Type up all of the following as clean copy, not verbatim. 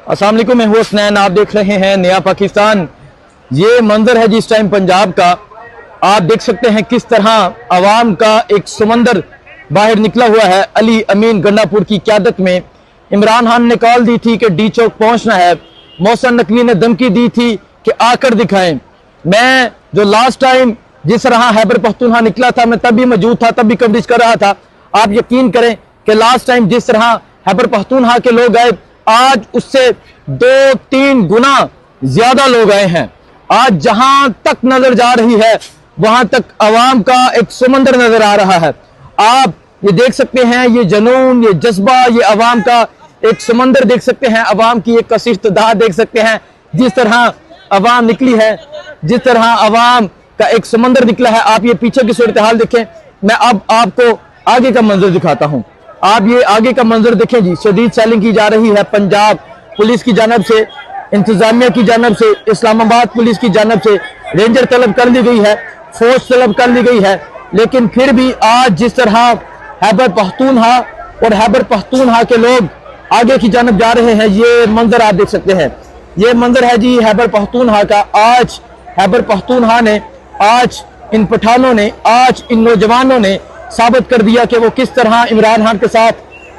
अस्सलाम वालेकुम, मैं हूं हसनैन। आप देख रहे हैं नया पाकिस्तान। ये मंजर है जिस टाइम पंजाब का। आप देख सकते हैं किस तरह अवाम का एक समंदर बाहर निकला हुआ है। अली अमीन गंडापुर की क़यादत में इमरान खान ने कॉल दी थी कि डी चौक पहुंचना है। मोहसिन नकवी ने धमकी दी थी कि आकर दिखाएं। मैं जो लास्ट टाइम जिस तरह खैबर पख्तूनख्वा निकला था, मैं तब भी मौजूद था, तब भी कवरेज कर रहा था। आप यकीन करें कि लास्ट टाइम जिस तरह खैबर पख्तूनख्वा के लोग आए, आज उससे 2-3 गुना ज्यादा लोग आए हैं। आज जहां तक नजर जा रही है वहां तक अवाम का एक समंदर नजर आ रहा है। आप ये देख सकते हैं, ये जनून, ये जज्बा, ये अवाम का एक समंदर देख सकते हैं, अवाम की एक कसीर तादाद देख सकते हैं। जिस तरह अवाम निकली है, जिस तरह अवाम का एक समंदर निकला है। आप ये पीछे की सूरत हाल देखें। मैं अब आपको आगे का मंजर दिखाता हूं। आप ये आगे का मंजर देखें जी। शदीद सेलिंग की जा रही है पंजाब पुलिस की जानब से, इंतजामिया की जानब से, इस्लामाबाद पुलिस की जानब से। रेंजर तलब कर ली गई है, फोर्स तलब कर ली गई है, लेकिन फिर भी आज जिस तरह खैबर पख्तूनख्वा और खैबर पख्तूनख्वा के लोग आगे की जानब जा रहे हैं, ये मंजर आप देख सकते हैं। ये मंजर है जी खैबर पख्तूनख्वा का। आज खैबर पख्तूनख्वा ने, आज इन पठानों ने, आज इन नौजवानों ने साबित कर दिया कि वो किस तरह इमरान खान के साथ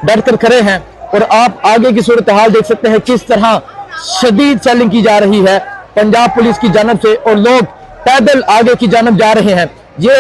डटकर खड़े हैं। और आप आगे की सूरत हाल देख सकते हैं किस तरह शदीद सेलिंग की जा रही है पंजाब पुलिस की जानब से, और लोग पैदल आगे की जानब जा रहे हैं। ये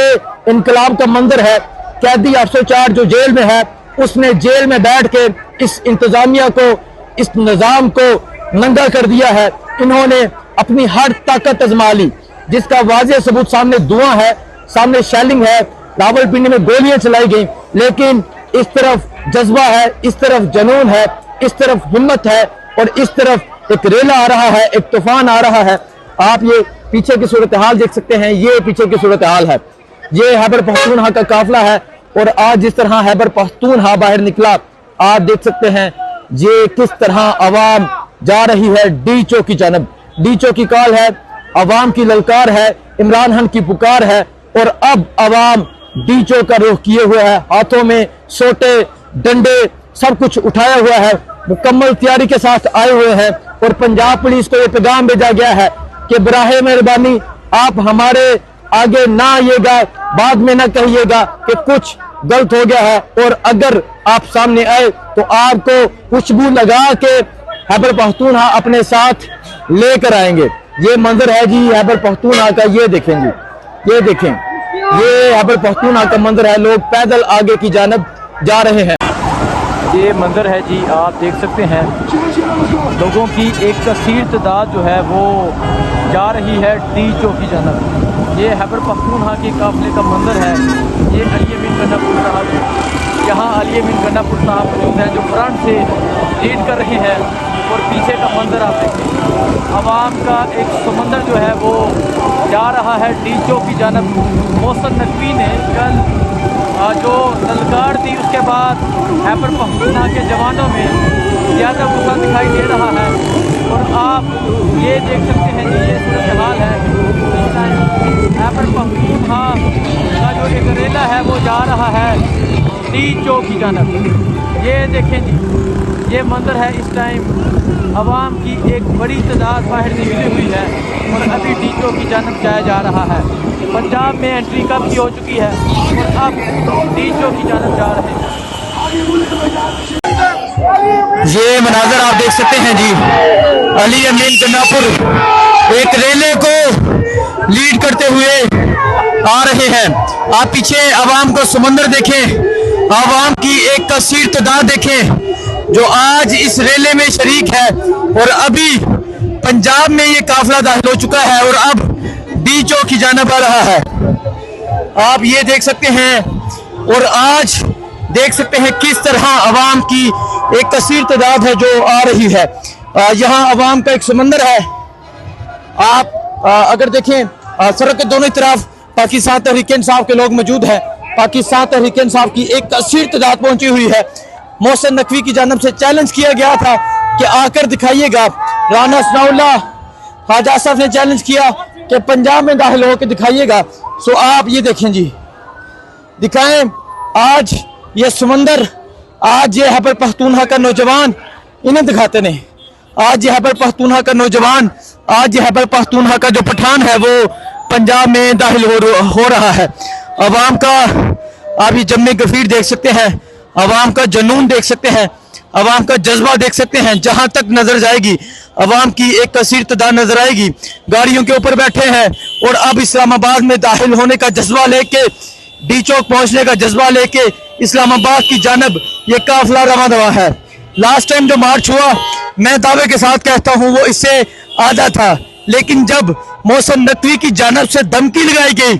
इनकलाब का मंजर है। कैदी 804 जो जेल में है, उसने जेल में बैठ के इस इंतजामिया को, इस निजाम को नंगा कर दिया है। इन्होंने अपनी हर ताकत आजमा ली, जिसका वाज़ेह सबूत सामने धुआं है, सामने शेलिंग है, रावलपिंडी में गोलियां चलाई गई, लेकिन इस तरफ जज्बा है, इस तरफ जनून है, इस तरफ हिम्मत है, और इस तरफ एक रेला आ रहा है, एक तूफान आ रहा है। आप ये पीछे की सूरत हाल देख सकते हैं। ये पीछे की सूरत हाल है। ये खैबर पख्तूनख्वा का काफिला है, और आज जिस तरह खैबर पख्तूनख्वा बाहर निकला, आप देख सकते हैं ये किस तरह अवाम जा रही है डी चौक की जानब। डी चौक की कॉल है, अवाम की ललकार है, इमरान खान की पुकार है, और अब अवाम डी चौक का रुख किए हुए है। हाथों में सोटे, डंडे, सब कुछ उठाया हुआ है, मुकम्मल तैयारी के साथ आए हुए हैं। और पंजाब पुलिस को यह पैगाम भेजा गया है कि बराहे मेहरबानी आप हमारे आगे ना आइएगा, बाद में ना कहिएगा कि कुछ गलत हो गया है, और अगर आप सामने आए तो आपको खुशबू लगा के खैबर पख्तूनख्वा अपने साथ लेकर आएंगे। ये मंजर है जी खैबर पख्तूनख्वा का। ये देखें जी, ये देखें, ये खैबर पख्तूनख्वा का मंजर है। लोग पैदल आगे की जानब जा रहे हैं। ये मंजर है जी, आप देख सकते हैं लोगों की एक कसीर तादाद जो है वो जा रही है डी चौक की जानब। ये खैबर पख्तूनख्वा के काफिले का मंजर है। ये अली अमीन गंडापुर साहब, यहाँ अली अमीन गंडापुर साहब मौजूद हैं जो फ्रंट से लीड कर रहे हैं, और पीछे का मंजर आप देखें। अवाम का एक समंदर जो है वो जा रहा है डी चौक की जानब। मोहसिन नकवी ने कल जो ललकार दी, उसके बाद खैबर पख्तूनख्वा के जवानों में ज़्यादा गुस्सा दिखाई दे रहा है। और आप ये देख सकते हैं कि ये सूरत हाल है। खैबर पख्तूनख्वा का जो एक रेला है वो जा रहा है डी चौक की जानब। ये देखें जी, ये मंजर है इस टाइम अवाम की एक बड़ी तादाद बाहर निकली हुई है, और अभी डी चौक की जानब जाया जा रहा है। पंजाब में एंट्री कब की हो चुकी है, और अब डी चौक की जानब जा रहे हैं। ये मनाजर आप देख सकते हैं जी, अली अमीन गंडापुर एक रेले को लीड करते हुए आ रहे हैं। आप पीछे अवाम को समंदर देखें, अवाम की एक कसीर तादाद देखें जो आज इस रेले में शरीक है। और अभी पंजाब में ये काफिला दाखिल हो चुका है, और अब डी चौक की जानब आ रहा है। आप ये देख सकते हैं, और आज देख सकते हैं किस तरह अवाम की एक कसीर तादाद है जो आ रही है। यहाँ अवाम का एक समंदर है। आप अगर देखें, सड़क के दोनों तरफ पाकिस्तान तहरीक इंसाफ के लोग मौजूद हैं। पाकिस्तान तहरीक इंसाफ की एक कसीर तादाद पहुंची हुई है। मोहसिन नकवी की जानब से चैलेंज किया गया था कि आकर दिखाइएगा। राना सनाउल्लाह ख्वाजा साहब ने चैलेंज किया कि पंजाब में दाखिल होकर दिखाइएगा। सो आप ये देखें जी, दिखाएं आज ये समंदर, आज ये खैबर पख्तूनख्वा का नौजवान इन्हें दिखाते नहीं। आज यहाँ पर पख्तूनख्वा का नौजवान, आज यहाँ पर पख्तूनख्वा का जो पठान है वो पंजाब में दाखिल हो रहा है। अवाम का आप ये जम्मे गफीर देख सकते हैं, अवाम का जुनून देख सकते हैं, अवाम का जज्बा देख सकते हैं। जहां तक नजर जाएगी अवाम की एक कसीर तादाद नजर आएगी। गाड़ियों के ऊपर बैठे हैं और अब इस्लामाबाद में दाखिल होने का जज्बा लेके, डी चौक पहुंचने का जज्बा लेके इस्लामाबाद की जानब ये काफिला रवां दवा है। लास्ट टाइम जो मार्च हुआ, मैं दावे के साथ कहता हूं वो इससे आधा था, लेकिन जब मोहसिन नकवी की जानब से धमकी लगाई गई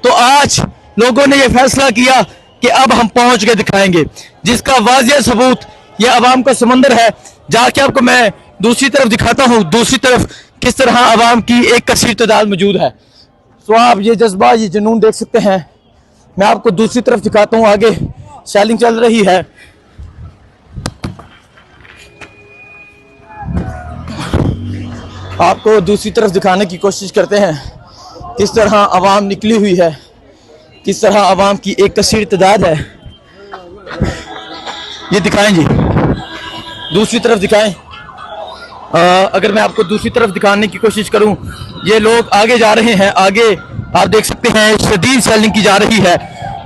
तो आज लोगों ने यह फैसला किया कि अब हम पहुंच के दिखाएंगे, जिसका वाजिया सबूत यह अवाम का समंदर है। जाके आपको मैं दूसरी तरफ दिखाता हूं, दूसरी तरफ किस तरह अवाम की एक कसीर तादाद मौजूद है। तो आप ये जज्बा, ये जुनून देख सकते हैं। मैं आपको दूसरी तरफ दिखाता हूं, आगे सेलिंग चल रही है। आपको दूसरी तरफ दिखाने की कोशिश करते हैं किस तरह अवाम निकली हुई है, किस तरह अवाम की एक कसीर तादाद है। ये दिखाएं जी, दूसरी तरफ दिखाएं। अगर मैं आपको दूसरी तरफ दिखाने की कोशिश करूं, ये लोग आगे जा रहे हैं। आगे आप देख सकते हैं शदीद सेलिंग की जा रही है,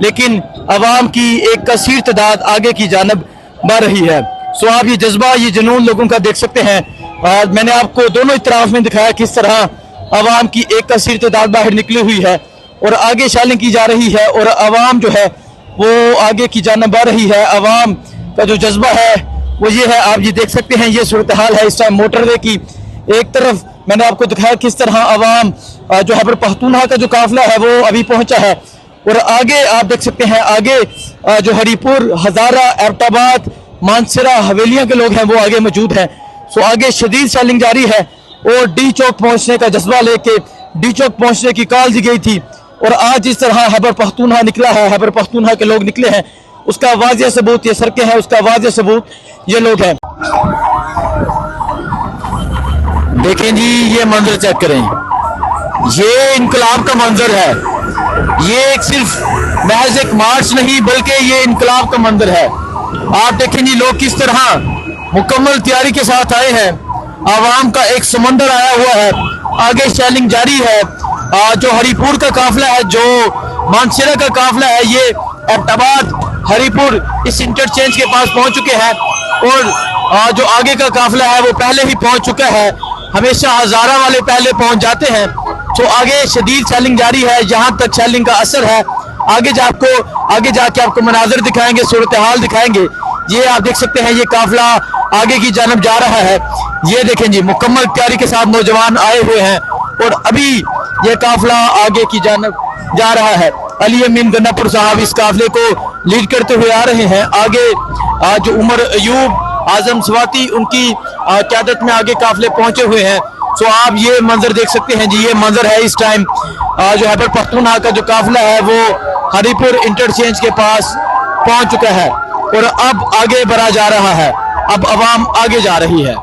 लेकिन अवाम की एक कसीर तादाद आगे की जानब बढ़ रही है। सो आप ये जज्बा, ये जुनून लोगों का देख सकते हैं। और मैंने आपको दोनों इतराफ में दिखाया किस तरह अवाम की एक कसीर तादाद बाहर निकली हुई है और आगे सेलिंग की जा रही है और अवाम जो है वो आगे की जानब बढ़ रही है। अवाम का जो जज्बा है वो ये है, आप ये देख सकते हैं। ये सूरत हाल है इस टाइम मोटरवे की। एक तरफ मैंने आपको दिखाया किस तरह अवाम जो है पख्तूनख्वा का जो काफिला है वो अभी पहुंचा है और आगे आप देख सकते हैं, आगे जो हरीपुर, हजारा, एबटाबाद, मानसरा, हवेलियां के लोग हैं वो आगे मौजूद हैं। सो आगे शदीद सेलिंग जारी है और डी चौक पहुंचने का जज्बा लेके डी चौक पहुंचने की कॉल दी गई थी और आज इस तरह खैबर पख्तूनख्वा निकला है, खैबर पख्तूनख्वा के लोग निकले हैं। उसका वाजिया सबूत ये सड़कें हैं, उसका वाजिया सबूत ये लोग हैं। देखें जी, ये मंजर चेक करें, ये इनकलाब का मंजर है। ये एक सिर्फ महज एक मार्च नहीं बल्कि ये इनकलाब का मंजर है। आप देखें जी, लोग किस तरह मुकम्मल तैयारी के साथ आए हैं। आवाम का एक समंदर आया हुआ है, आगे सेलिंग जारी है। जो हरीपुर का काफिला है, जो मानसरा का काफिला है, ये एबटाबाद, हरीपुर इस इंटरचेंज के पास पहुंच चुके हैं और जो आगे का काफिला है वो पहले ही पहुंच चुका है। हमेशा हजारा वाले पहले पहुंच जाते हैं। तो आगे शदीद सेलिंग जारी है, जहां तक सेलिंग का असर है। आगे जाके आपको मनाजर दिखाएंगे, सूरत हाल दिखाएंगे। ये आप देख सकते हैं, ये काफिला आगे की जानब जा रहा है। ये देखें जी, मुकम्मल तैयारी के साथ नौजवान आए हुए हैं और अभी ये काफिला आगे की जानब जा रहा है। अली अमीन गन्नापुर साहब इस काफिले को लीड करते हुए आ रहे हैं। आगे जो उमर अयूब, आजम स्वाति, उनकी क़यादत में आगे काफिले पहुंचे हुए हैं। सो आप ये मंजर देख सकते हैं जी, ये मंजर है इस टाइम जो खैबर पख्तूनख्वा का जो काफिला है वो हरीपुर इंटरचेंज के पास पहुंच चुका है और अब आगे बढ़ा जा रहा है। अब अवाम आगे जा रही है।